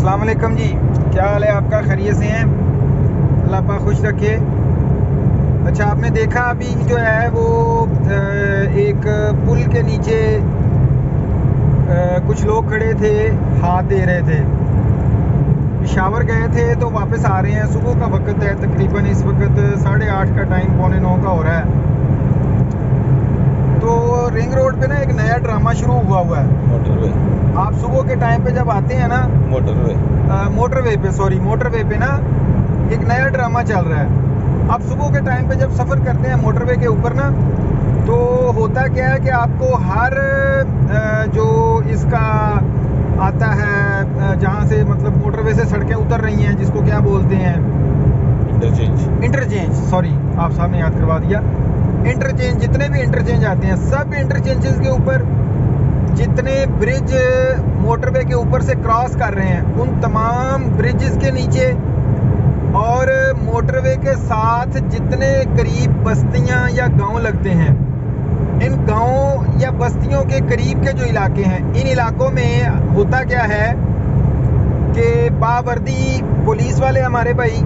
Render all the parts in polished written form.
अस्सलाम वालेकुम जी, क्या हाल है आपका? खैरियत से हैं? अल्लाह पाक खुश रखे। अच्छा, आपने देखा अभी जो है वो एक पुल के नीचे कुछ लोग खड़े थे, हाथ दे रहे थे। पेशावर गए थे तो वापस आ रहे हैं। सुबह का वक्त है, तकरीबन इस वक्त 8:30 का टाइम, 8:45 का हो रहा है। तो रिंग रोड पे ना एक नया ड्रामा शुरू हुआ है। मोटरवे। आप सुबह के टाइम पे जब आते हैं ना, मोटरवे पे ना एक नया ड्रामा चल रहा है। आप सुबह के टाइम पे जब सफ़र करते हैं मोटरवे के ऊपर ना, तो होता क्या है कि आपको हर जो इसका आता है, जहाँ से मतलब मोटरवे से सड़कें उतर रही हैं, जिसको क्या बोलते हैं, इंटरचेंज। सॉरी, आप साहब ने याद करवा दिया। इंटरचेंज, जितने भी इंटरचेंज आते हैं, सब इंटरचेंजेस के ऊपर जितने ब्रिज मोटरवे के ऊपर से क्रॉस कर रहे हैं, उन तमाम ब्रिजेस के नीचे और मोटरवे के साथ जितने करीब बस्तियां या गांव लगते हैं, इन गांव या बस्तियों के करीब के जो इलाके हैं, इन इलाकों में होता क्या है कि बावर्दी पुलिस वाले हमारे भाई,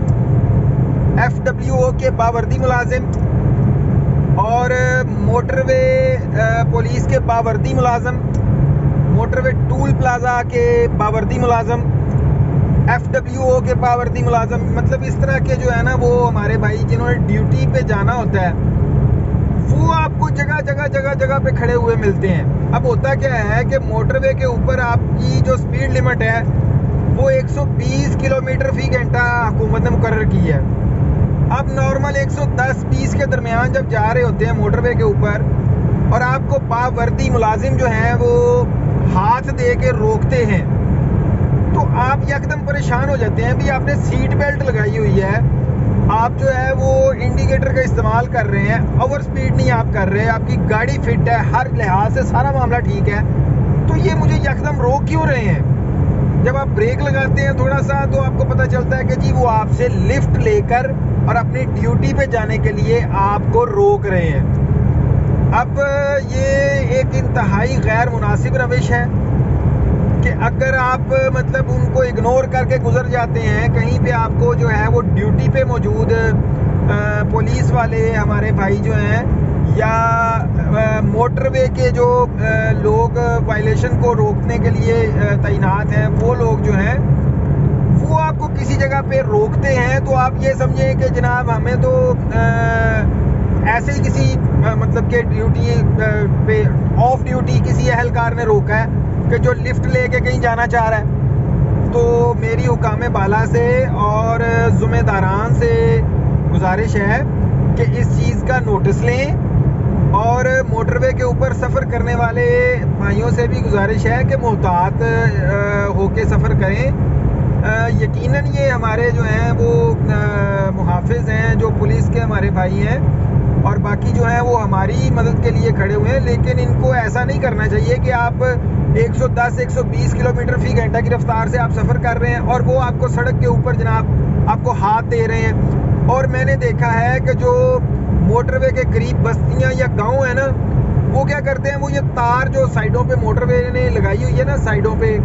FWO के बावर्दी मुलाजिम और मोटरवे पुलिस के बावर्दी मुलाजम, मोटरवे टूल प्लाजा के बावर्दी मुलाजम, FWO के बावर्दी मुलाजम, मतलब इस तरह के जो है ना, वो हमारे भाई जिन्होंने ड्यूटी पे जाना होता है, वो आपको जगह पे खड़े हुए मिलते हैं। अब होता क्या है कि मोटरवे के ऊपर आपकी जो स्पीड लिमिट है वो 120 किलोमीटर फी घंटा हुकूमत ने मुकर्रर की है। अब नॉर्मल 110-20 के दरमियान जब जा रहे होते हैं मोटरवे के ऊपर और आपको बावर्दी मुलाजिम जो हैं वो हाथ दे के रोकते हैं, तो आप एकदम परेशान हो जाते हैं। भी आपने सीट बेल्ट लगाई हुई है, आप जो है वो इंडिकेटर का इस्तेमाल कर रहे हैं, ओवर स्पीड नहीं आप कर रहे, आपकी गाड़ी फिट है, हर लिहाज से सारा मामला ठीक है, तो ये मुझे एकदम रोक क्यों रहे हैं? जब आप ब्रेक लगाते हैं थोड़ा सा, तो आपको पता चलता है कि जी वो आपसे लिफ्ट लेकर और अपनी ड्यूटी पे जाने के लिए आपको रोक रहे हैं। अब ये एक इंतहाई गैर मुनासिब रविश है कि अगर आप मतलब उनको इग्नोर करके गुजर जाते हैं, कहीं पे आपको जो है वो ड्यूटी पे मौजूद पुलिस वाले हमारे भाई जो हैं, या मोटरवे के जो लोग वायलेशन को रोकने के लिए तैनात हैं, वो लोग जो हैं वो आपको किसी जगह पे रोकते हैं, तो आप ये समझें कि जनाब हमें तो ऐसे ही किसी मतलब के ड्यूटी पे ऑफ ड्यूटी किसी एहलकार ने रोका है कि जो लिफ्ट लेके कहीं जाना चाह रहा है। तो मेरी हुकाम बाला से और ज़िम्मेदारान से गुजारिश है कि इस चीज़ का नोटिस लें और मोटरवे के ऊपर सफ़र करने वाले भाइयों से भी गुजारिश है कि मोहतात होके सफ़र करें। यकीनन ये हमारे जो हैं वो मुहाफिज हैं, जो पुलिस के हमारे भाई हैं, और बाकी जो है वो हमारी मदद के लिए खड़े हुए हैं, लेकिन इनको ऐसा नहीं करना चाहिए कि आप 110-120 किलोमीटर फी घंटा की रफ्तार से आप सफ़र कर रहे हैं और वो आपको सड़क के ऊपर जनाब आपको हाथ दे रहे हैं। और मैंने देखा है कि जो मोटरवे के करीब बस्तियां या गांव है ना, वो क्या करते हैं, वो ये तार जो साइडों पे मोटरवे ने लगाई हुई है ना, साइडों पे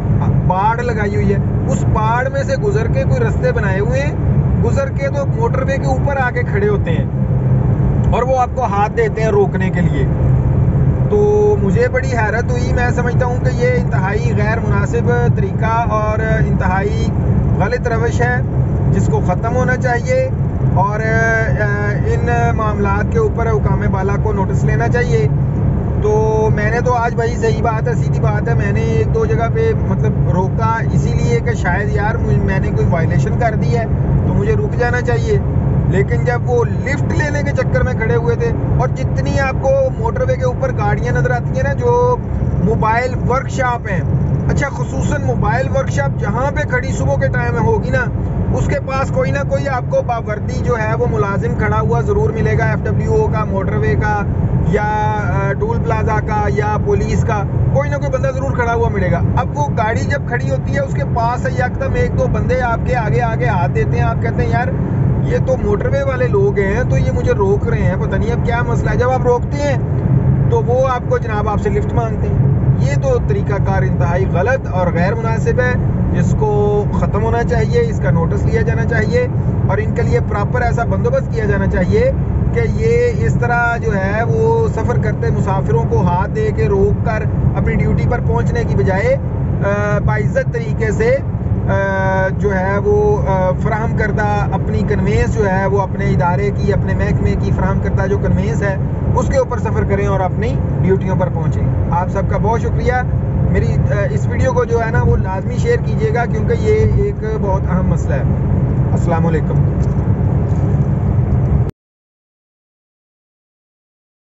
बाड़ लगाई हुई है, उस बाड़ में से गुजर के कोई रास्ते बनाए हुए हैं, गुजर के तो मोटरवे के ऊपर आके खड़े होते हैं और वो आपको हाथ देते हैं रोकने के लिए। तो मुझे बड़ी हैरत हुई। मैं समझता हूँ कि ये इंतहाई गैर मुनासिब तरीका और इंतहाई गलत रविश है, जिसको ख़त्म होना चाहिए और इन मामलात के ऊपर हुकाम बाला को नोटिस लेना चाहिए। तो मैंने तो आज भाई, सही बात है, सीधी बात है, मैंने 1-2 जगह पे मतलब रोका इसीलिए कि शायद यार मैंने कोई वायलेशन कर दी है तो मुझे रुक जाना चाहिए। लेकिन जब वो लिफ्ट लेने के चक्कर में खड़े हुए थे, और जितनी आपको मोटरवे के ऊपर गाड़ियां नजर आती हैं ना, जो मोबाइल वर्कशॉप हैं, अच्छा खुसूसन मोबाइल वर्कशॉप जहाँ पे खड़ी सुबह के टाइम में होगी ना, उसके पास कोई ना कोई आपको बावर्दी जो है वो मुलाजिम खड़ा हुआ ज़रूर मिलेगा, FWO का, मोटरवे का, या टूल प्लाजा का, या पुलिस का, कोई ना कोई बंदा ज़रूर खड़ा हुआ मिलेगा। अब वो गाड़ी जब खड़ी होती है उसके पास एकदम 1-2 बंदे आपके आगे आगे हाथ देते हैं, आप कहते हैं यार ये तो मोटरवे वाले लोग हैं, तो ये मुझे रोक रहे हैं, पता नहीं अब क्या मसला है। जब आप रोकते हैं तो वो आपको जनाब आपसे लिफ्ट मांगते हैं। ये तो तरीक़ाकार इंतहाई गलत और गैर मुनासिब है, जिसको ख़त्म होना चाहिए। इसका नोटिस लिया जाना चाहिए और इनके लिए प्रॉपर ऐसा बंदोबस्त किया जाना चाहिए कि ये इस तरह जो है वो सफ़र करते मुसाफिरों को हाथ दे के रोक कर अपनी ड्यूटी पर पहुंचने की बजाय बाइज़्ज़त तरीके से जो है वो फ़राहम करदा अपनी कन्वेंस जो है वो अपने इदारे की, अपने महकमे की फ़राहम करदा जो कन्वेंस है उसके ऊपर सफ़र करें और अपनी ड्यूटियों पर पहुँचें। आप सबका बहुत शुक्रिया। मेरी इस वीडियो को जो है ना वो लाजमी शेयर कीजिएगा, क्योंकि ये एक बहुत अहम मसला है। अस्सलाम वालेकुम।